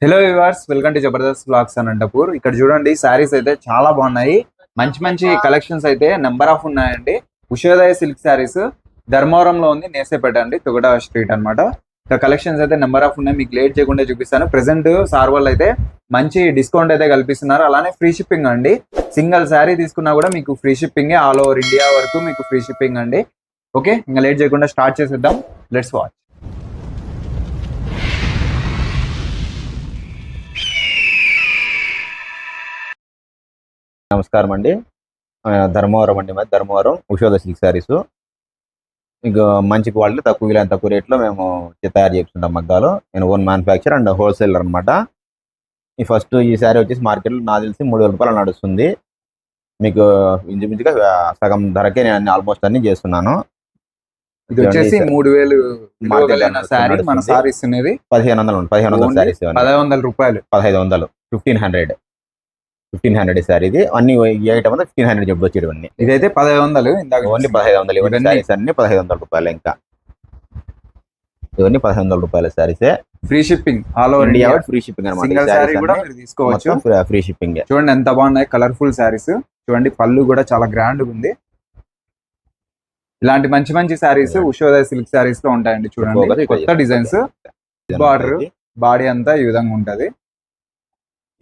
Hello viewers, welcome to Jabardasth blogs Anantapur. ఇక్కడ చూడండి, శారీస్ అయితే చాలా బాగున్నాయి. మంచి మంచి కలెక్షన్స్ అయితే నెంబర్ ఆఫ్ ఉన్నాయండి. ఉషోదయ సిల్క్ శారీస్ ధర్మవరంలో ఉంది, నేసేపేట అండి, తుగట స్ట్రీట్ అన్నమాట. ఇక్కడ కలెక్షన్స్ అయితే నెంబర్ ఆఫ్ ఉన్నాయి. మీకు లేట్ చేయకుండా చూపిస్తాను. ప్రెసెంట్ సార్ వాళ్ళు అయితే మంచి డిస్కౌంట్ అయితే కల్పిస్తున్నారు. అలానే ఫ్రీ షిప్పింగ్ అండి. సింగిల్ శారీ తీసుకున్నా కూడా మీకు free shipping, all over India వరకు మీకు ఫ్రీ షిప్పింగ్ అండి. ఓకే, ఇంకా లేట్ చేయకుండా స్టార్ట్ చేసేద్దాం. Let's watch. నమస్కారం అండి. ధర్మవరం అండి, మరి ధర్మవరం ఉషోదయ సిల్క్ శారీస్. మీకు మంచి క్వాలిటీ, తక్కువ రేట్లో మేము తయారు చేస్తుంటాం మగ్గాలు. నేను ఓన్ మ్యానుఫ్యాక్చర్ అండ్ హోల్సేలర్ అనమాట. ఈ శారీ వచ్చేసి మార్కెట్లో నాకు తెలిసి 3,000 రూపాయలు నడుస్తుంది. మీకు ఇంచుమించుగా సగం ధరకే నేను ఆల్మోస్ట్ అన్ని చేస్తున్నాను. ఇది వచ్చేసి 3,000 శారీ. మన సారీస్ 1500 శారీస్, 1,500 రూపాయలు, 1500, 1500 సార్. ఇది అన్ని 1500 చెప్పొచ్చు. ఇవన్నీ ఇదైతే 1,500, ఓన్లీ 1500. ఇవన్నీ సారీస్ అన్ని 1500 రూపాయలు. ఇంకా ఇవన్నీ 1500 రూపాయల సారీసే. Free shipping, all over India free shipping అనమాట. సింగిల్ శారీ కూడా మీరు తీసుకోవచ్చు, ఫ్రీ షిప్పింగ్. చూడండి ఎంత బాగున్నాయి, కలర్ఫుల్ శారీస్. చూడండి, పళ్ళు కూడా చాలా గ్రాండ్ ఉంది. ఇలాంటి మంచి మంచి శారీస్ ఉషోదయ సిల్క్ శారీస్ లో ఉంటాయండి. చూడండి, కొత్త డిజైన్స్. బార్డర్, బాడీ అంతా ఈ విధంగా ఉంటది.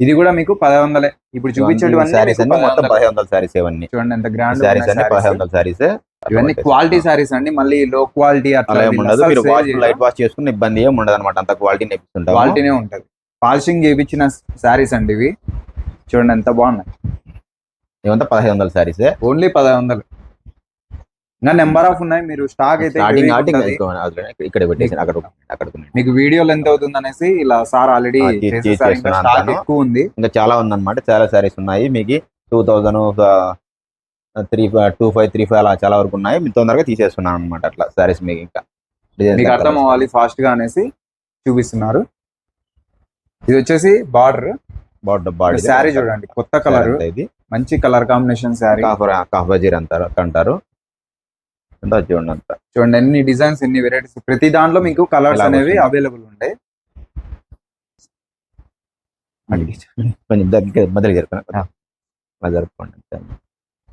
ఇది కూడా మీకు 1500. ఇప్పుడు చూపించేటువంటి శారీస్ అన్ని మొత్తం 1500 శారీస్. ఇవన్నీ చూడండి ఎంత గ్రాండ్ శారీస్ అన్ని 1500 శారీస్. ఇవన్నీ క్వాలిటీ శారీస్ అండి. మళ్ళీ లో క్వాలిటీ అట్లా ఏమి ఉండదు. మీరు లైట్ వాష్ చేసుకుని ఇబ్బంది ఏమి ఉండదు అనమాట. అంత క్వాలిటీ నేర్పిస్తుంటాం. క్వాలిటీనే ఉంటది. పాలిషింగ్ చేయించిన శారీస్ అండి ఇవి. చూడండి ఎంత బాగున్నాయి. ఇవంతా 1500 శారీస్, ఓన్లీ 1500. ఇంకా నెంబర్ ఆఫ్ ఉన్నాయి. మీరు స్టాక్ అయితే ఇక్కడ పెట్టేసి అక్కడ మీకు వీడియోలు ఎంత అవుతుంది అనేసి ఇలా సార్ ఆల్రెడీ స్టాక్ ఎక్కువ ఉంది. ఇంకా చాలా ఉందన్నమాట. చాలా శారీస్ ఉన్నాయి. మీకు 2000, 2535 అలా చాలా వరకు ఉన్నాయి. మీరు తొందరగా తీసేస్తున్నాను అనమాట. అట్లా శారీస్ మీకు ఇంకా మీకు అర్థం అవ్వాలి ఫాస్ట్ గా అనేసి చూపిస్తున్నారు. ఇది వచ్చేసి బార్డర్ శారీ. చూడండి కొత్త కలర్, ఇది మంచి కలర్ కాంబినేషన్ శారీ. కాఫర్ అంటారు. చూడండి ఎన్ని డిజైన్స్, ఎన్ని వెరైటీస్. ప్రతి దాంట్లో మీకు కలర్స్ అనేవి అవైలబుల్ ఉంటాయి.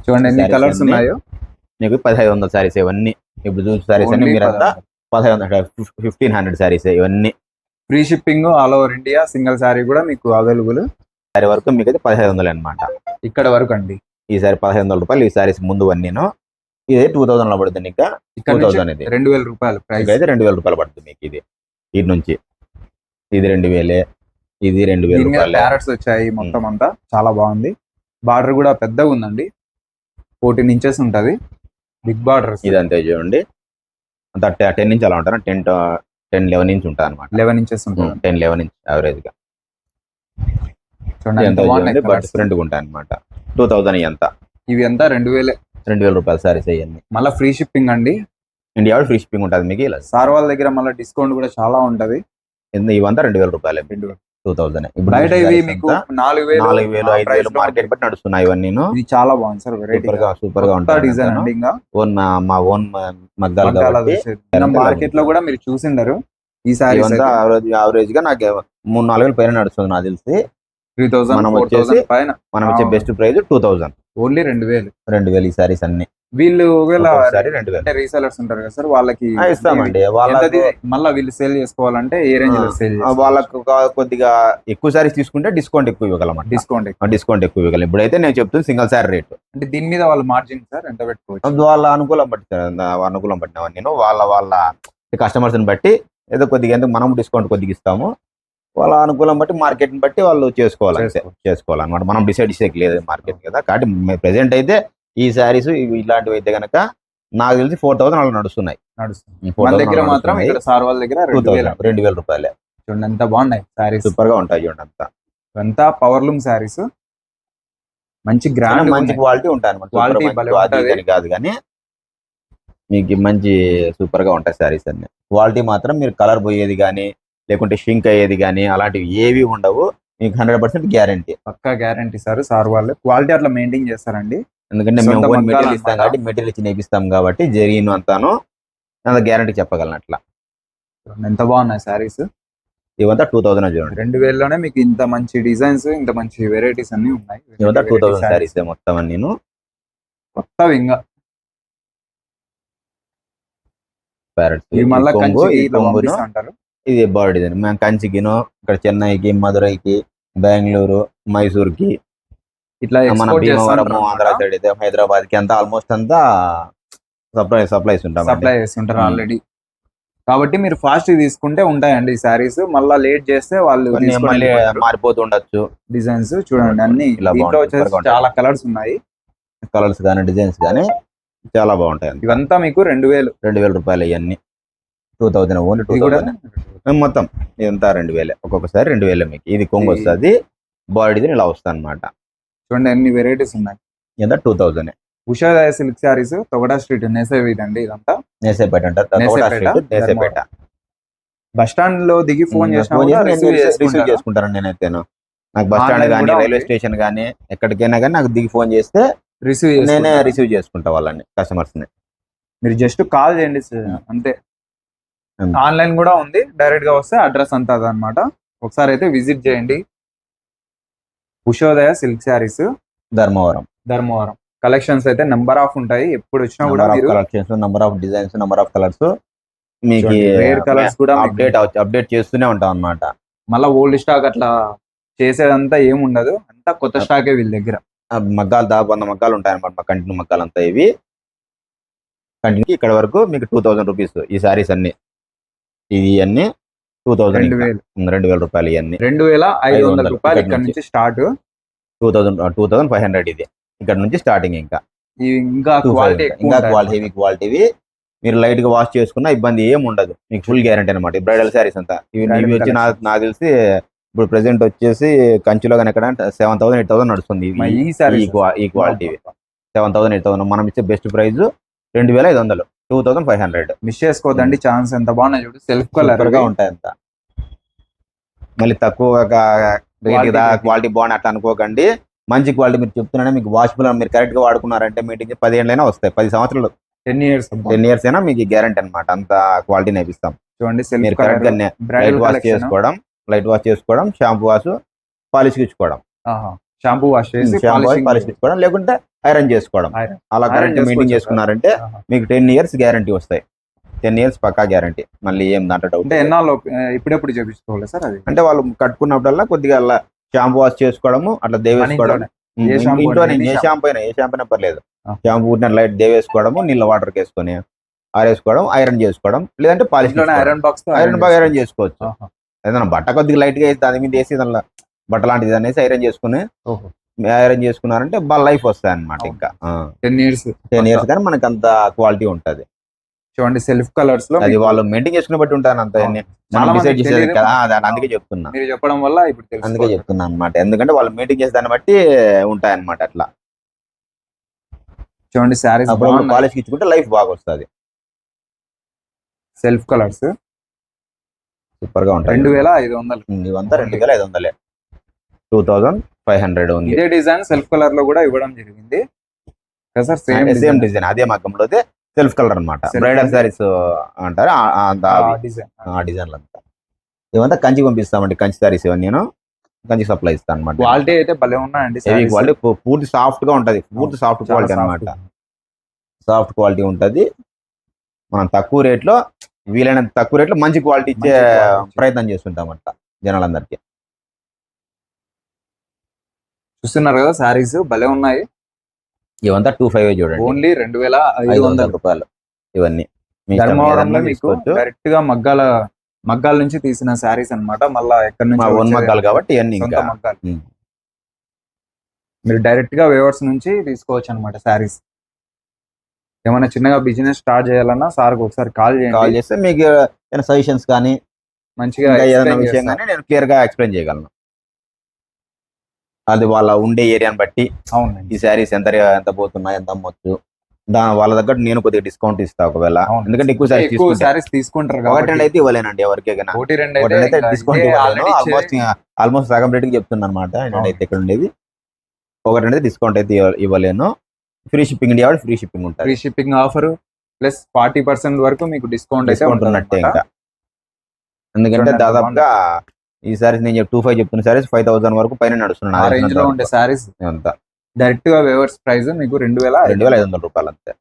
చూడండి ఎన్ని కలర్స్ ఉన్నాయో. మీకు 1500 శారీస్ ఇవన్నీ. ఇప్పుడు చూసిన శారీస్ అన్ని మీరంతా 1500 శారీస్ ఇవన్నీ. Free shipping, all over India. Single sari కూడా మీకు అవైలబుల్. శారీ వరకు మీకు అయితే 1500 అనమాట. ఇక్కడ వరకు అండి. ఈ సారీ 1500 రూపాయలు. ఈ శారీస్ ముందు అన్నీను. ఇదే 2000 లో పడుతుంది. ఇంకా 2000 ఇది 2,000 రూపాయలు ప్రైస్. అయితే 2,000 రూపాయలు పడుతుంది మీకు. ఇది ఇటు నుంచి ఇది 2,000, ఇది 2,000 రూపాయలు. క్యారెట్స్ వచ్చాయి మొత్తం అంతా. చాలా బాగుంది. బార్డర్ కూడా పెద్దగా ఉందండి, 14 ఇంచెస్ ఉంటది. Big border. ఇది అంతే చూడండి. అంత 10 నుంచి అలా ఉంటారు. 10-11 ఇంచ్ ఉంటుంది అనమాట. 11 ఇంచెస్ ఉంటుంది. 10-11 ఇంచ్ యావరేజ్ గా. డిఫరెంట్ గా ఉంటాయి అనమాట. 2000 ఇదంతా. ఇవి అంతా 2,000 రూపాయల సారీస్ అయ్యింది. మళ్ళీ ఫ్రీ షిప్పింగ్ అండి. ఇండియా ఫ్రీ షిప్పింగ్ ఉంటుంది మీకు. ఇలా సార్ వాళ్ళ దగ్గర మళ్ళీ డిస్కౌంట్ కూడా చాలా ఉంటది. ఇవంతా 2,000 రూపాయలు. 2000. ఇప్పుడు బయట ఇవి మీకు 4,000, 5,000 మార్కెట్ బట్టి నడుస్తున్నాయి ఇవన్నీ. ఇది చాలా బాగుంది సార్. సూపర్ గా ఉంటుంది డిజైన్ అండి. ఇంకా మా ఓన్ మగ్గాలు మార్కెట్ లో కూడా మీరు చూసిండరు. ఈ సారీ యావరేజ్ గా నాకు 3-4,000 పైన నడుస్తుంది నాకు తెలిసి. 3,000, మనం వచ్చేసి పైన మనం ఇచ్చే బెస్ట్ ప్రైస్ 2,000. ఓన్లీ 2,000 ఈ సారీస్ అన్ని. వీళ్ళు రీసెలర్స్ ఉంటారు కదా సార్, వాళ్ళకి ఇస్తామండి. మళ్ళీ వీళ్ళు సేల్ చేసుకోవాలంటే ఏ రేంజ్ లో సేల్ వాళ్ళకు కొద్దిగా ఎక్కువ సారీస్ తీసుకుంటే డిస్కౌంట్ ఎక్కువ ఇవ్వగలం. డిస్కౌంట్ ఎక్కువ ఇవ్వగలం. ఇప్పుడైతే నేను చెప్తుంది సింగిల్ సారీ రేట్. అంటే దీని మీద వాళ్ళ మార్జిన్ సార్ ఎంత పెట్టుకోవచ్చు? వాళ్ళ అనుకూలం పట్టినవన్నీ నేను వాళ్ళ కస్టమర్స్ ని బట్టి ఏదో కొద్దిగా ఎందుకు మనం డిస్కౌంట్ కొద్దిగా ఇస్తాము. వాళ్ళ అనుకూలం బట్టి మార్కెట్ ని బట్టి వాళ్ళు చేసుకోవాలన్నమాట. మనం డిసైడ్ చేయలేదు మార్కెట్ కదా. కాబట్టి ప్రెసెంట్ అయితే ఈ శారీస్ ఇలాంటివి అయితే కనుక నాకు తెలిసి 4,000 అలా నడుస్తున్నాయి. దగ్గర మాత్రం సార్ వాళ్ళ దగ్గర 2,000 రూపాయలే. చూడండి ఎంత బాగున్నాయి శారీస్. సూపర్ గా ఉంటాయి. చూడండి అంతా పవర్లూమ్ శారీస్. మంచి గ్రాండ్, మంచి క్వాలిటీ ఉంటాయి అనమాట. కాదు కానీ మీకు మంచి సూపర్ గా ఉంటాయి శారీస్ అన్ని. క్వాలిటీ మాత్రం మీరు కలర్ పోయేది కానీ లేకుంటే షింక్ అయ్యేది కానీ అలాంటివి ఏవి ఉండవు. మీకు 100% గ్యారంటీ, పక్కా గ్యారంటీ సార్ వాళ్ళు. క్వాలిటీ అట్లా మెయింటైన్ చేస్తారండి. ఎందుకంటే మేము మెటీరియల్ ఇస్తాం కాబట్టి, మెటీరియల్ ఇచ్చి నేపిస్తాం కాబట్టి జరిగిన అంతాను అంత గ్యారంటీ చెప్పగలను. అట్లా ఎంత బాగున్నాయి శారీస్. ఇవంతా 2000 చూడండి. 2000లోనే మీకు ఇంత మంచి డిజైన్స్, ఇంత మంచి వెరైటీస్ అన్ని ఉన్నాయి. ఇవంతా Variety 2000 sarees. శారీస్ మొత్తం అని నేను కొత్తవి ఇంకా ప్యారెట్స్ ఇవి మళ్ళీ కొంగు, కంచికి ఈ ఇట్లా కొంగును పంపిస్తా అంటారు. ఇది బాడీ డిజైన్. మేము కంచికిను, ఇక్కడ చెన్నైకి, మదురైకి, బెంగళూరు, మైసూర్కి, ఇట్లా మన export చేస్తా భీమవరం, ఉంటారు ఆంధ్ర అన్నమాట. సైడ్ అయితే హైదరాబాద్ కి అంతా ఆల్మోస్ట్ అంతా సప్లైస్ ఉంటాం. సప్లై చేస్తుంటారు Hmm. ఆల్రెడీ. కాబట్టి మీరు ఫాస్ట్ తీసుకుంటే ఉంటాయండి ఈ సారీస్. మళ్ళీ లేట్ చేస్తే వాళ్ళు మళ్ళీ మారిపోతూ ఉండొచ్చు. డిజైన్స్ చూడండి అన్ని. ఇలా దీంట్లో బాగుంటాయి, వచ్చేసి సూపర్గా ఉంటాయి. చాలా కలర్స్ ఉన్నాయి. కలర్స్ కానీ డిజైన్స్ కానీ చాలా బాగుంటాయి. ఇవంతా మీకు 2000. 2000 రూపాయలు ఇవన్నీ. 2000 ఓన్లీ ఇది కూడా 2000 మొత్తం ఇదంతా 2000. ఒక్కొక్కసారి 2000 మీకు. ఇది కొంగు వస్తుంది, బాడీ డిజైన్ ఇలా వస్తుంది అనమాట. చూడండి ఎన్ని వెరైటీస్ ఉన్నాయి. ఇదంతా 2000. ఉషాదయ సిల్క్ శారీస్, తొగడా స్ట్రీట్, నేసేవి ఇదండి. ఇదంతా నేసేపేట అంటారు. నేసేపేట, నేసేపేట. బస్ స్టాండ్ లో దిగి ఫోన్ చేసినా ఫోన్ కూడా చేసి receive రిసీవ్ చేసుకుంటారా? చేసుకుంటాను నేనైతే. నాకు బస్ స్టాండ్ Online కానీ, కూడా రైల్వే ఉంది. స్టేషన్ కానీ, ఎక్కడికైనా కానీ నాకు దిగి ఫోన్ చేస్తే రిసీవ్ నేనే చేసుకుంటారా? రిసీవ్ చేసుకుంటా వాళ్ళని, కస్టమర్స్ ని. మీరు జస్ట్ కాల్ చేయండి అంతే. అంతే. ఆన్లైన్ కూడా ఉంది. డైరెక్ట్ గా వస్తే అడ్రస్ అంతా అదనమాట. ఒకసారి అయితే విజిట్ చేయండి. ఉషోదయ సిల్క్ శారీస్, ధర్మవరం. ధర్మవరం. కలెక్షన్స్ అయితే నెంబర్ ఆఫ్ ఉంటాయి. ఎప్పుడు వచ్చినా కూడా మీరు collections, number of designs, number of colours మీకు రేర్ కలర్స్ కూడా అప్డేట్ చేస్తూనే ఉంటాం అన్నమాట. మళ్ళీ ఓల్డ్ స్టాక్ అట్లా చేసేదంతా ఏముండదు. అంతా కొత్త స్టాకే వీళ్ళ దగ్గర. మగ్గాలు 100 మగ్గాలు ఉంటాయి అన్నమాట. మా కంటిన్యూ మగ్గాలు అంతా ఇవి కంటిన్యూ. ఇక్కడ వరకు మీకు 2000 రూపీస్ ఈ సారీస్ అన్ని. ఇది అన్ని 2000, 2000 రూపాయలు. ఇవన్నీ 2500 రూపాయలు ఇక్కడ నుంచి స్టార్ట్. 2500 ఇది ఇక్కడ నుంచి స్టార్టింగ్. ఇంకా ఇంకా క్వాలిటీ ఇంకా హెవీ క్వాలిటీవి. మీరు లైట్ గా వాష్ చేసుకున్నా ఇబ్బంది ఏం ఉండదు. మీకు ఫుల్ గ్యారంటీ అనమాట. బ్రైడల్ శారీస్ అంతా ఇవి వచ్చి నాకు తెలిసి ఇప్పుడు ప్రెసెంట్ వచ్చేసి కంచిలో కానీ ఎక్కడ 7000, 8000 నడుస్తుంది ఈ క్వాలిటీ. 7000, 8000 మనం ఇచ్చే బెస్ట్ ప్రైస్ 2500, 2500. మిస్ చేసుకోవద్దండి ఛాన్స్. ఎంత బాగున్నాయి చూడు. సెల్ఫ్ కలర్ గా ఉంటాయి అంత. మళ్ళీ తక్కువ రేట్ కదా క్వాలిటీ బాగుంది అట్లా అనుకోకండి. మంచి క్వాలిటీ మీరు చెప్తున్నానే మీకు వాషబుల్ మీరు కరెక్ట్ గా వాడుకున్నారంటే మీటింగ్ 10 ఏళ్ళైనా వస్తాయి. 10 సంవత్సరాలు, 10 years అయినా మీకు గ్యారంటీ అనమాట. అంత క్వాలిటీ నేర్పిస్తాం. చూడండి. మీరు కరెక్ట్ గా లైట్ వాష్ చేసుకోవడం, షాంపూ వాష్, పాలిష్ ఇచ్చుకోవడం, షాంపూ వాష్ చేసి పాలిష్ ఇచ్చుకోవడం, లేకుంటే ఐరన్ చేసుకోవడం. అలా కరెక్ట్ మెయింటైన్ చేసుకున్నారంటే మీకు 10 years గ్యారంటీ వస్తాయి. 10 years పక్కా గ్యారంటీ. మళ్ళీ ఏం దాంట్లో డౌట్ అంటే ఎన్నాళ్ళు ఇప్పుడెప్పుడు చేపించుకోవాలి సార్ అది? అంటే వాళ్ళు కట్టుకున్నప్పుడల్లా కొద్దిగా షాంపూ వాష్ చేసుకోవడము, అట్లా దేవేసుకోవడం. ఇంట్లోనే ఏ షాంపూ అయినా పర్లేదు. షాంపూ లైట్ దేవేసుకోవడము, నీళ్ళ వాటర్ వేసుకొని ఆరేసుకోవడం, ఐరన్ చేసుకోవడం, లేదంటే పాలిష్ ఐరన్ బాక్స్ ఐరన్ చేసుకోవచ్చు. ఏదైనా బట్ట కొద్దిగా లైట్ గా వేసి దాని మీద వేసి దానిలో బట్ట లాంటిది అనేసి ఐరన్ చేసుకున్నారంటే బాగా లైఫ్ వస్తాయి అనమాట. ఇంకా 10 years కానీ మనకి అంత క్వాలిటీ ఉంటది. చూడండి. సెల్ఫ్ కలర్స్ లో అది వాళ్ళు మెయింటైన్ చేసుకునే బట్టి ఉంటాను అంత. మనం డిసైడ్ చేసేది కదా, అందుకే చెప్తున్నా. మీరు చెప్పడం వల్ల ఇప్పుడు అందుకే చెప్తున్నా అనమాట. ఎందుకంటే వాళ్ళు మెయింటైన్ చేసే దాన్ని బట్టి ఉంటాయి అనమాట. అట్లా చూడండి. శారీస్ పాలిష్ ఇచ్చుకుంటే లైఫ్ బాగా వస్తుంది. సెల్ఫ్ కలర్స్ సూపర్ గా ఉంటాయి. 2500. ఇవంతా 2500, 2500 ఉంది. ఇదే డిజైన్ సెల్ఫ్ కలర్ లో కూడా ఇవ్వడం జరిగింది కదా సార్. సేమ్ డిజైన్ అదే మగ్గంలో సెల్ఫ్ కలర్ అనమాట. బ్రైడల్ శారీస్ అంటారు ఆ డిజైన్లు అంతా. ఇవంతా కంచి పంపిస్తామండి. కంచి శారీస్ ఇవన్నీ నేను కంచి సప్లై ఇస్తాను అనమాట. క్వాలిటీ అయితే భలే ఉన్నాయండి. క్వాలిటీ పూర్తి సాఫ్ట్ గా ఉంటది. పూర్తి సాఫ్ట్ క్వాలిటీ అనమాట. సాఫ్ట్ క్వాలిటీ ఉంటది. మనం తక్కువ రేట్లో, వీలైనంత తక్కువ రేట్లో మంచి క్వాలిటీ ఇచ్చే ప్రయత్నం చేస్తుంటాం అంట జనాలందరికీ. చూస్తున్నారు కదా శారీస్ భలే ఉన్నాయి. ఇవంతా 2500 చూడండి. ఓన్లీ 2500 రూపాయలు ఇవన్నీ. ధర్మవరంలో మీకు డైరెక్ట్ గా మగ్గాల నుంచి తీసిన శారీస్ అన్నమాట. మళ్ళా ఎక్కడి నుంచి మగ్గాలు కాబట్టి ఇవన్నీ మగ్గాలు. మీరు డైరెక్ట్ గా వేవర్స్ నుంచి తీసుకోవచ్చు అనమాట శారీస్. ఏమైనా చిన్నగా బిజినెస్ స్టార్ట్ చేయాలన్నా సార్ ఒకసారి కాల్ చేస్తే మీకు ఏమైనా సజెషన్స్ కానీ మంచిగా ఏదైనా విషయం కానీ నేను క్లియర్ గా ఎక్స్ప్లెయిన్ చేయగలను. అది వాళ్ళ ఉండే ఏరియాని బట్టి ఈ శారీస్ ఎంత పోతున్నాయి, ఎంత అమ్మొచ్చు, వాళ్ళ దగ్గర నేను కొద్దిగా డిస్కౌంట్ ఇస్తా ఒకవేళ. ఎందుకంటే ఎక్కువ శారీస్ తీసుకుంటారు. ఒకటి రెండు అయితే ఇవ్వలేనండి ఎవరికి. డిస్కౌంట్ ఆల్మోస్ట్ సగం రేటుకి చెప్తున్నా అనమాట. నేనైతే ఇక్కడ ఉండేది ఒకటి రెండు డిస్కౌంట్ అయితే ఇవ్వలేను. Free shipping India free shipping ఉంటుంది. ఫ్రీ షిప్పింగ్ ఆఫర్ ప్లస్ 40% వరకు మీకు డిస్కౌంట్ అయితే ఉన్నట్టే. ఇంకా ఎందుకంటే చూడండి, దాదాపుగా ఈ సారీస్ నేను 25 చెప్తున్న సారీస్ 5000 వరకు పైన ఆ నడుస్తున్నాను రేంజ్ లో ఉండే సారీస్ అంతా డైరెక్ట్ గా వేవర్స్ ప్రైస్ మీకు 2500 రూపాయలు అంతే.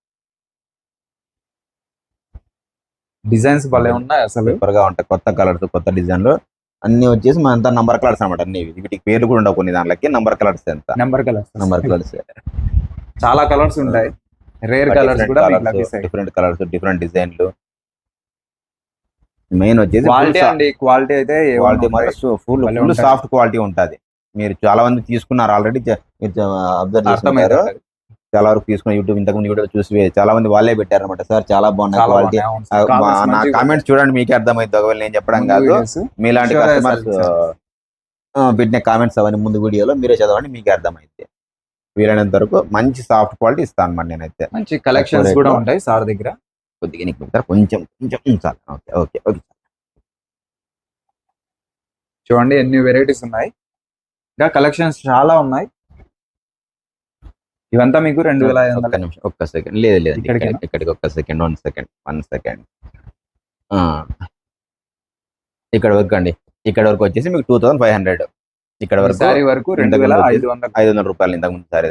డిజైన్స్ భలే ఉన్నాయి అసలు. సూపర్ గా ఉంటాయి, కొత్త కలర్స్ కొత్త డిజైన్లు అన్ని వచ్చేసి మన అంతా నంబర్ కలర్స్ అనమాట. అన్ని వీటికి పేర్లు కూడా ఉండవు, కొన్ని దాంట్లకి నంబర్ కలర్స్ ఎంత నెంబర్ నంబర్ కలర్స్ చాలా కలర్స్ ఉంటాయి, రేర్ కలర్స్ కూడా మీకు లభిస్తాయి. డిఫరెంట్ కలర్స్ డిఫరెంట్ డిజైన్లు. మెయిన్ వచ్చేసి క్వాలిటీ అండి, క్వాలిటీ అయితే క్వాలిటీ మాత్రం ఫుల్ సాఫ్ట్ క్వాలిటీ ఉంటుంది. మీరు చాలా మంది తీసుకున్నారు ఆల్రెడీ, అబ్జర్వ్ చేస్తున్నారు. చాలా వరకు తీసుకున్న యూట్యూబ్ ఇంతకుముందు వీడియో చూసి చాలా మంది వాళ్ళే పెట్టారు అనమాట. సార్ చాలా బాగున్నాయి క్వాలిటీ. నా కామెంట్స్ చూడండి, మీకే అర్థమైంది. ఒకవేళ నేను చెప్పడం కాదు, మీలాంటి కస్టమర్స్ పెట్టిన కామెంట్స్ అవన్నీ ముందు వీడియోలో మీరే చదవండి, మీకే అర్థమైంది. వీలైనంత వరకు మంచి సాఫ్ట్ క్వాలిటీ ఇస్తాను అనమాట నేనైతే. మంచి కలెక్షన్స్ కూడా ఉంటాయి సార్ దగ్గర. కొద్దిగా నీకు కొంచెం కొంచెం చాలు. Okay okay okay. చూడండి ఎన్ని వెరైటీస్ ఉన్నాయి, ఇంకా కలెక్షన్స్ చాలా ఉన్నాయి. ఇవంతా మీకు 2500. ఒక్క సెకండ్, లేదు లేదు ఇక్కడికేనా? ఇక్కడికి ఒక్క సెకండ్, వన్ సెకండ్. ఇక్కడ వరకు అండి, ఇక్కడ వరకు వచ్చేసి మీకు 2500. ఇక్కడ వరకు సారీ వరకు 2500 రూపాయలు ఇంతకుముందు సారీ.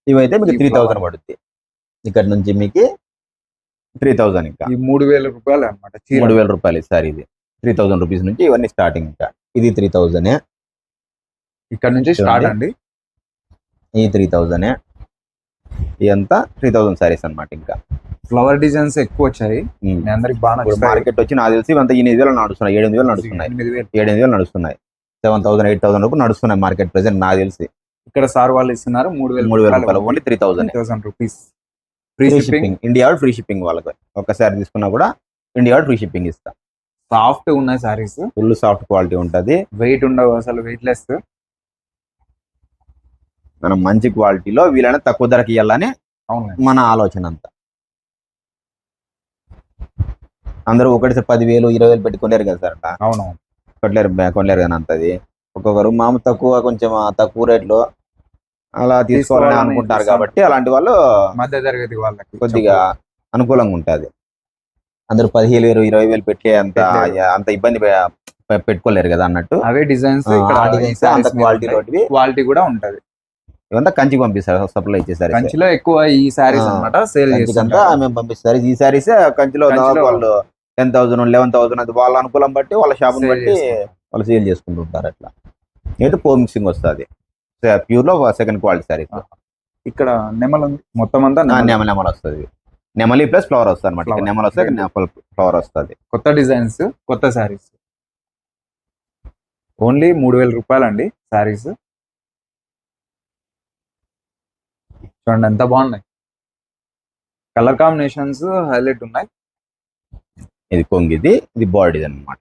ఇవైతే మీకు 3000 పడుతుంది. ఇక్కడ నుంచి మీకు 3000. ఇంకా ఈ 3000 రూపాయలు అనమాట. 3000 రూపాయలు సారీ. ఇది 3000 రూపీస్ నుంచి ఇవన్నీ స్టార్టింగ్. ఇంకా ఇది 3000. ఇక్కడ నుంచి స్టార్ట్ అండి. ఈ 3000 ఇదంతా 3000 సారీస్ అనమాట. ఇంకా ఫ్లవర్ డిజైన్స్ ఎక్కువ వచ్చాయి, మీ అందరికి బాగా నచ్చుతాయి. మార్కెట్ వచ్చి నాకు తెలిసి ఇవంతా 8000 నడుస్తున్నాయి, 7000 నడుస్తున్నాయి, 7000 నడుస్తున్నాయి, 7000 8000 వరకు నడుస్తున్నాయి మార్కెట్ ప్రెసెంట్ నాకు తెలిసి. ఇక్కడ సార్ వాళ్ళు ఇస్తున్నారు 3000 రూపాయలు, only 3000 rupees. Free shipping, India free shipping. వాళ్ళకి ఒక్కసారి తీసుకున్నా కూడా ఇండియా ఫ్రీ షిప్పింగ్ ఇస్తా. సాఫ్ట్ ఉన్నాయి సారీస్, ఫుల్ సాఫ్ట్ క్వాలిటీ ఉంటుంది, వెయిట్ ఉండవు అసలు, వెయిట్ లెస్. మనం మంచి క్వాలిటీలో వీలైనా తక్కువ ధరకి ఇవ్వాలని మన ఆలోచన అంతా. అందరూ ఒకటి 10,000 20,000 పెట్టి కొనలేరు కదా సార్. అవును, కొనలేరు కానీ అంతది. ఒక్కొక్కరు మామూలు తక్కువ తక్కువ రేట్లో అలా తీసుకోవాలని అనుకుంటారు కాబట్టి అలాంటి వాళ్ళు మధ్య తరగతి వాళ్ళకి కొద్దిగా అనుకూలంగా ఉంటుంది. అందరూ 15,000 20,000 పెట్టే అంత ఇబ్బంది పెట్టుకోలేరు కదా అన్నట్టు. అవే డిజైన్స్ అంత క్వాలిటీ కూడా ఉంటది. ఇవంతా కంచికి పంపిస్తారు, సప్లై చేశారు. కంచిలో ఎక్కువ ఈ సారీస్ అన్నమాట సేల్ చేస్తుంటా మేము పంపిస్తారు. ఈ సారీస్ కంచిలో వాళ్ళు 10,000 11,000 అది వాళ్ళ అనుకూలం బట్టి, వాళ్ళ షాప్ బట్టి వాళ్ళు సేల్ చేసుకుంటూ ఉంటారు. అట్లా అయితే పో మిక్సింగ్ వస్తుంది, ప్యూర్ లో సెకండ్ క్వాలిటీ సారీస్. ఇక్కడ నెమల్ ఉంది, మొత్తం అంతా నెమల్ వస్తుంది. నెమలి ప్లస్ ఫ్లవర్ వస్తుంది అనమాట. నెమల్ వస్తే ఫ్లవర్ వస్తుంది. కొత్త డిజైన్స్, కొత్త సారీస్. ఓన్లీ 3000 రూపాయలు అండి సారీస్. చూడండి ఎంత బాగున్నాయి, కలర్ కాంబినేషన్స్ హైలైట్ ఉన్నాయి. ఇది కొంగిది, ఇది బాడీ అనమాట.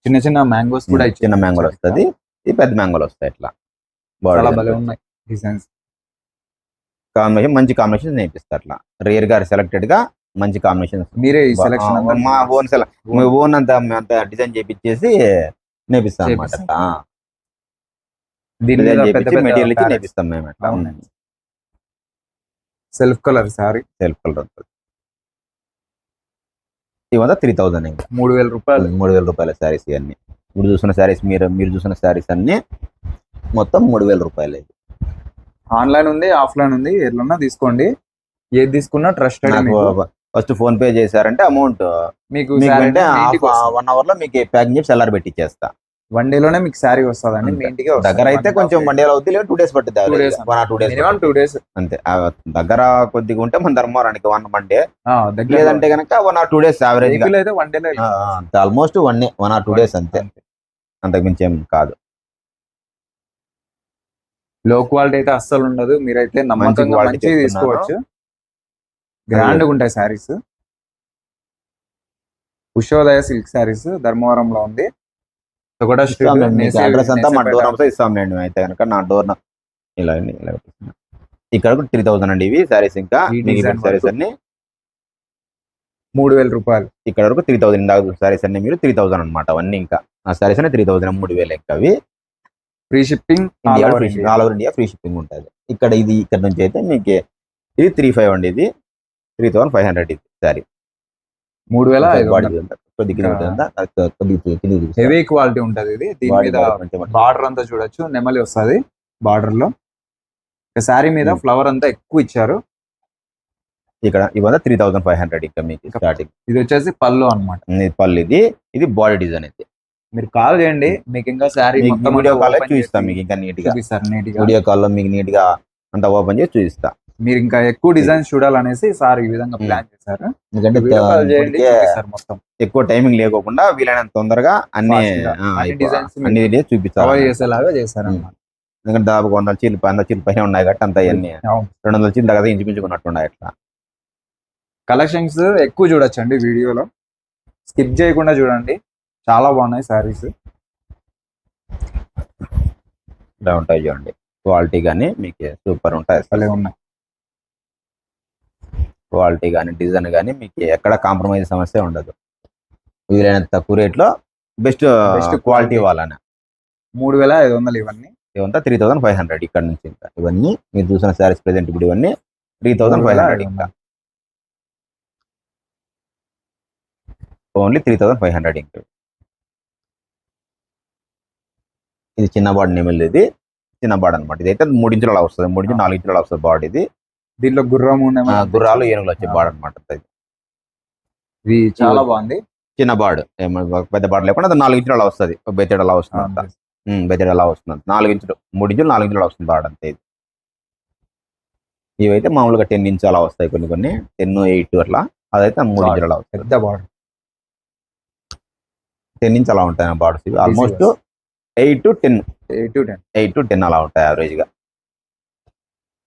చిన్న చిన్న మ్యాంగోస్ కూడా, చిన్న మ్యాంగోలు వస్తుంది, ఇది పెద్ద మ్యాంగోలు వస్తాయి. ఇట్లా చాలా భలే ఉన్నాయి డిజైన్స్. కాంబినేషన్ మంచి కాంబినేషన్ నేర్పిస్తారు. అట్లా రేర్ గా సెలెక్టెడ్ గా మంచి కాంబినేషన్ మీరే ఈ సెలెక్షన్ మా ఓన్ అంత డిజైన్ చేపించేసి నేర్పిస్తాం అనమాట. మెటీరియల్ ఇచ్చి నేర్పిస్తాం మేము. అట్లా self colour sorry, self colour ఉంటుంది. ఇవంతా 3000. ఇంకా 3000 రూపాయలు, 3000 రూపాయల శారీస్ ఇవన్నీ. ఇప్పుడు చూసిన శారీస్, మీరు చూసిన శారీస్ అన్ని మొత్తం 3000 రూపాయలు. ఆన్లైన్ ఉంది, ఆఫ్లైన్ ఉంది, ఎట్లన్నా తీసుకోండి. ఏది తీసుకున్నా ట్రస్టెడ్. ఫస్ట్ ఫోన్ పే చేశారంటే అమౌంట్ మీకు 1 hour లో మీకు ప్యాకింగ్ చేసి సెల్లర్ పెట్టి ఇచ్చేస్తా. 1 day లోనే మీకు శారీ వస్తుందండి మీ ఇంటికి. దగ్గర అయితే కొంచెం 1 day అవుతుంది, 2 days పట్టుద్ది. 2 days అంతే. దగ్గర కొద్దిగా ఉంటే మన ధర్మవరానికి 1 day, లేదంటే కనుక 1 or 2 days యావరేజ్ గా. ఆల్మోస్ట్ 1 or 2 days అంతే, అంతకుమించి ఏం కాదు. లో క్వాలిటీ అయితే అస్సలు ఉండదు, మీరైతే నమ్మకంగా మంచిగా తీసుకోవచ్చు. గ్రాండ్ గా ఉంటాయి శారీస్. ఉషోదయ సిల్క్ శారీస్ ధర్మవరంలో ఉంది. అడ్రస్ అంతా మా డోర్ నంబర్ ఇస్తాం నేను. అయితే కనుక నా డోర్ ఇలా ఇక్కడ 3000 అండి ఇవి శారీస్. ఇంకా శారీస్ అన్ని 3000 రూపాయలు. ఇక్కడ వరకు 3000. ఇందాక శారీస్ అన్ని మీరు 3000 అనమాట. అవన్నీ ఇంకా ఆ శారీస్ అన్ని 3000, 3000 ఇంకా. అవి free shipping, all over India free shipping ఉంటుంది. ఇక్కడ నుంచి అయితే మీకు ఇది 3500 అండి. ఇది 3500 ఇది శారీ. 3500. కొద్దిగా కొద్దిగా హెవీ క్వాలిటీ ఉంటది ఇది. దీని మీద బార్డర్ అంతా చూడొచ్చు, నెమలి వస్తుంది బార్డర్ లో. శారీ మీద ఫ్లవర్ అంతా ఎక్కువ ఇచ్చారు. ఇక్కడ ఇవాళ 3500 ఇంకా మీకు స్టార్టింగ్. ఇది వచ్చేసి పళ్ళు అన్నమాట. పళ్ళు ఇది బాడీ డిజైన్ అయితే. మీరు కాల్ చేయండి, మీకు ఇంకా శారీ మొత్తం వీడియో కాల్ చూపిస్తాం మీకు ఇంకా నీట్ గా. వీడియో కాల్ లో మీకు నీట్ గా అంతా ఓపెన్ చేసి చూపిస్తా. మీరు ఇంకా ఎక్కువ డిజైన్స్ చూడాలనేసి సార్ ఈ విధంగా ప్లాన్ చేశారు. ఎందుకంటే మొత్తం ఎక్కువ టైమింగ్ లేకోకుండా వీలైనంత తొందరగా అన్ని డిజైన్స్ చూపించేలాగా చేశారు అన్నమాట. ఎందుకంటే దాదాపు 100 చీరలు 100 చీరలు పైన ఉన్నాయి కాబట్టి అంతా ఇవన్నీ 200 చీరలు కదా ఇంచుమించుకున్నట్టున్నాయి. అట్లా కలెక్షన్స్ ఎక్కువ చూడొచ్చండి వీడియోలో, స్కిప్ చేయకుండా చూడండి, చాలా బాగున్నాయి శారీస్. ఇలా ఉంటాయి చూడండి, క్వాలిటీ కానీ మీకు సూపర్ ఉంటాయి. అసలే ఉన్నాయి క్వాలిటీ కానీ డిజైన్ కానీ మీకు ఎక్కడ కాంప్రమైజ్ సమస్య ఉండదు. వీలైనంత తక్కువ రేట్లో బెస్ట్ క్వాలిటీ వాళ్ళని. 3500 ఇవన్నీ. ఇవంతా 3500 ఇక్కడ నుంచి. ఇంకా ఇవన్నీ మీరు చూసిన శారీస్ ప్రెసెంట్ ఇప్పుడు ఇవన్నీ 3500 ఇంకా. ఓన్లీ 3500 ఇంకా. ఇది చిన్న బాడీ నెమిల్, ఇది చిన్న బాడీ అనమాట. ఇదైతే 3 ఇంచులు అలా వస్తుంది, 3 నుంచి 4 ఇంచులు అలా వస్తుంది బాడీ. ఇది దీంట్లో గుర్రాలు ఏనుగులు వచ్చే బాడీ అనమాట. ఇది చాలా బాగుంది. చిన్న బాడ్, పెద్ద బాడ్ లేకుండా 4 ఇంచులు అలా వస్తుంది, బెత్తెడు అలా వస్తుంది అంత. బెత్తెడు అలా వస్తుంది 4 ఇంచులు, 3 ఇంచులు 4 ఇంచులు అలా వస్తుంది బాడ్ అంతే. ఇది ఇవైతే మామూలుగా 10 ఇంచు అలా వస్తాయి, కొన్ని 10, 8 అట్లా. అదైతే 3 ఇంచులు అలా వస్తుంది, పెద్ద బాడ్. 10 ఇంచు అలా ఉంటాయి బాడ్స్. ఇవి ఆల్మోస్ట్ 8 to 10 అలా ఉంటాయి యావరేజ్ గా.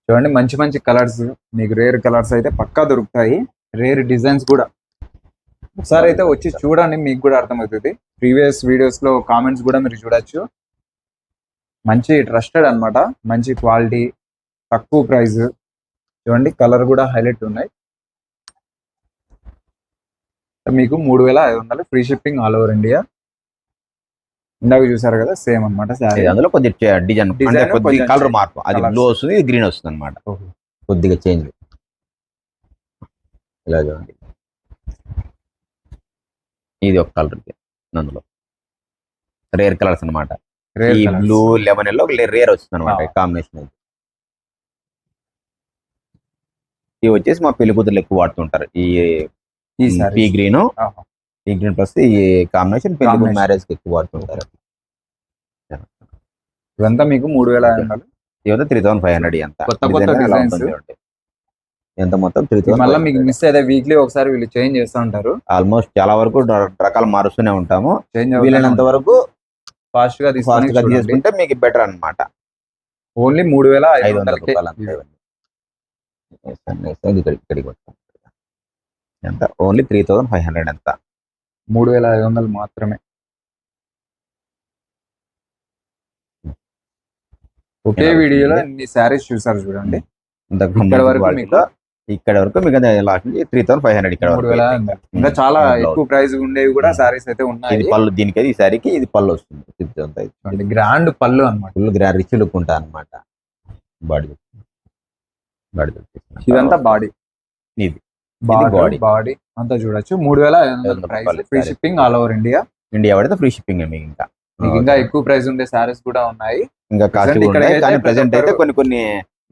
చూడండి మంచి మంచి కలర్స్, మీకు రేర్ కలర్స్ అయితే పక్కా దొరుకుతాయి, రేర్ డిజైన్స్ కూడా. ఒకసారి అయితే వచ్చి చూడండి, మీకు కూడా అర్థమవుతుంది. ప్రీవియస్ వీడియోస్ లో కామెంట్స్ కూడా మీరు చూడొచ్చు. మంచి ట్రస్టెడ్ అన్నమాట, మంచి క్వాలిటీ, తక్కువ ప్రైస్. చూడండి కలర్ కూడా హైలైట్ ఉన్నాయి. మీకు 3500 free shipping all over India. ఇందాక చూసారు కదా, సేమ్ అనమాట శారీ. అందులో కొద్దిగా డిజైన్ కొద్దిగా కలర్ మార్పు, అది బ్లూ వస్తుంది, ఇది గ్రీన్ వస్తుంది అనమాట, కొద్దిగా చేంజ్. ఇలా చూడండి, ఇది ఒక కలర్, అందులో రేర్ కలర్స్ అనమాట. ఈ బ్లూ లెమన్ ఎల్లో రేర్ వస్తుంది అనమాట కాంబినేషన్. ఇవి వచ్చేసి మా పెళ్లి కూతుర్లు ఎక్కువ వాడుతుంటారు ఈ పీ గ్రీన్. ఈ గ్రీన్ ప్లస్ ఈ కాంబినేషన్ పెళ్లి మ్యారేజ్ కి ఎక్కువ వాడుతుంటారు. ఇదంతా మీకు 3500. ఇదంతా 3500. ఎంత ఎంత మొత్తం 3000. మళ్ళీ మీకు మిస్ అయితే వీక్లీ ఒకసారి వీళ్ళు చేంజ్ చేస్తూ ఉంటారు. ఆల్మోస్ట్ చాలా వరకు రకాలు మారుస్తూనే ఉంటాము. వీలైనంత వరకు ఫాస్ట్ గా తీసుకుంటే మీకు బెటర్ అన్నమాట. ఓన్లీ 3500 రూపాయలు అంతే. ఎంత ఓన్లీ 3500. ఎంత 3500 మాత్రమే. ఒకే వీడియోలో ఇన్ని శారీస్ చూసారు చూడండి. ఇక్కడ వరకు మీకు లాస్ట్ 3500. ఇక్కడ ఇంకా చాలా ఎక్కువ ప్రైస్ ఉండేవి కూడా శారీస్ అయితే ఉన్నాయి. ఇది పళ్ళు, దీనికి ఈ శారీకి ఇది పళ్ళు వస్తుంది. గ్రాండ్ పళ్ళు అనమాట, ఫుల్ గ్రాండ్ రిచ్ లుక్ ఉంటా అనమాట. బాడీ ఇదంతా బాడీ, ఇది బాడీ అంతా చూడొచ్చు. 3500 free shipping all over India. India పడితే ఫ్రీ షిప్పింగ్. మీకు ఇంకా ఎక్కువ ప్రైస్ ఉండే శారీస్ కూడా ఉన్నాయి. ఇంకా కానీ ప్రెసెంట్ అయితే కొన్ని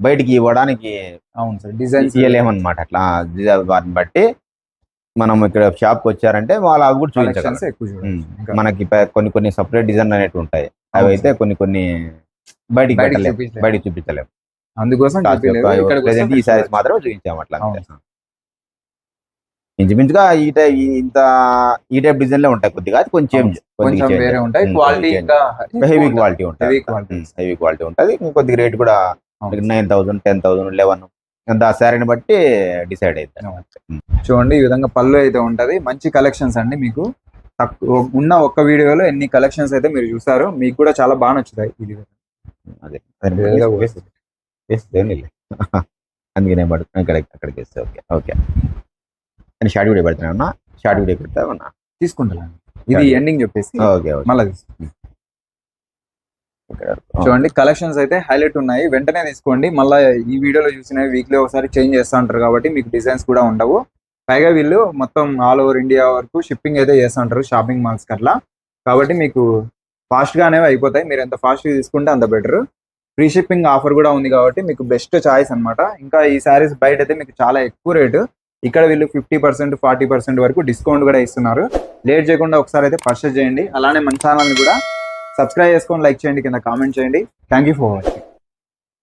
బయటికి ఇవ్వడానికి అవును సార్ డిజైన్స్ ఇవ్వలేమన్నమాట. అట్లా వాటిని బట్టి మనం ఇక్కడ షాప్ కి వచ్చారంటే వాళ్ళు అవి కూడా చూపించాలి. మనకి కొన్ని సపరేట్ డిజైన్ అనేవి ఉంటాయి, అవి అయితే కొన్ని బయటికి చూపించలేము. అందుకోసం ఈ సారీస్ మాత్రమే చూపించాము. అట్లా ఇంచుమించుగా ఈ టైప్ డిజైన్ లో ఉంటాయి, కొద్దిగా కొంచెం వేరే ఉంటాయి. క్వాలిటీ ఇంకా హెవీ క్వాలిటీ ఉంటుంది, హెవీ క్వాలిటీ ఉంటుంది. కొద్దిగా రేట్ కూడా 9000, 10,000, 11 అంత ఆ శారీని బట్టి డిసైడ్ అవుతుంది. చూడండి ఈ విధంగా పళ్ళు అయితే ఉంటది. మంచి కలెక్షన్స్ అండి. మీకు ఉన్న ఒక్క వీడియోలో ఎన్ని కలెక్షన్స్ అయితే మీరు చూసారు, మీకు కూడా చాలా బాగా నచ్చుతాయి. ఇది అందుకనే అక్కడికి వేస్తే ఓకే. అని షార్ట్ వీడియో పెడతాను, షార్ట్ వీడియో పెడతా తీసుకుంటాను. ఇది ఎండింగ్ చెప్పేసి మళ్ళీ ఇక్కడ చూడండి కలెక్షన్స్ అయితే హైలైట్ ఉన్నాయి. వెంటనే తీసుకోండి. మళ్ళీ ఈ వీడియోలో చూసినవి వీక్లీ ఒకసారి చేంజ్ చేస్తూ ఉంటారు కాబట్టి మీకు డిజైన్స్ కూడా ఉండవు. పైగా వీళ్ళు మొత్తం ఆల్ ఓవర్ ఇండియా వరకు షిప్పింగ్ అయితే చేస్తుంటారు షాపింగ్ మాల్స్కి అట్లా. కాబట్టి మీకు ఫాస్ట్గా అనేవి అయిపోతాయి. మీరు ఎంత ఫాస్ట్గా తీసుకుంటే అంత బెటర్. ఫ్రీ షిప్పింగ్ ఆఫర్ కూడా ఉంది కాబట్టి మీకు బెస్ట్ చాయిస్ అన్నమాట. ఇంకా ఈ శారీస్ బయట అయితే మీకు చాలా ఎక్కువ రేటు, ఇక్కడ వీళ్ళు 50% 40% వరకు డిస్కౌంట్ కూడా ఇస్తున్నారు. లేట్ చేయకుండా ఒకసారి అయితే పర్చేస్ చేయండి. అలానే మన ఛానల్ని కూడా సబ్స్క్రైబ్ చేసుకొని లైక్ చేయండి, కింద కామెంట్ చేయండి. Thank you for watching.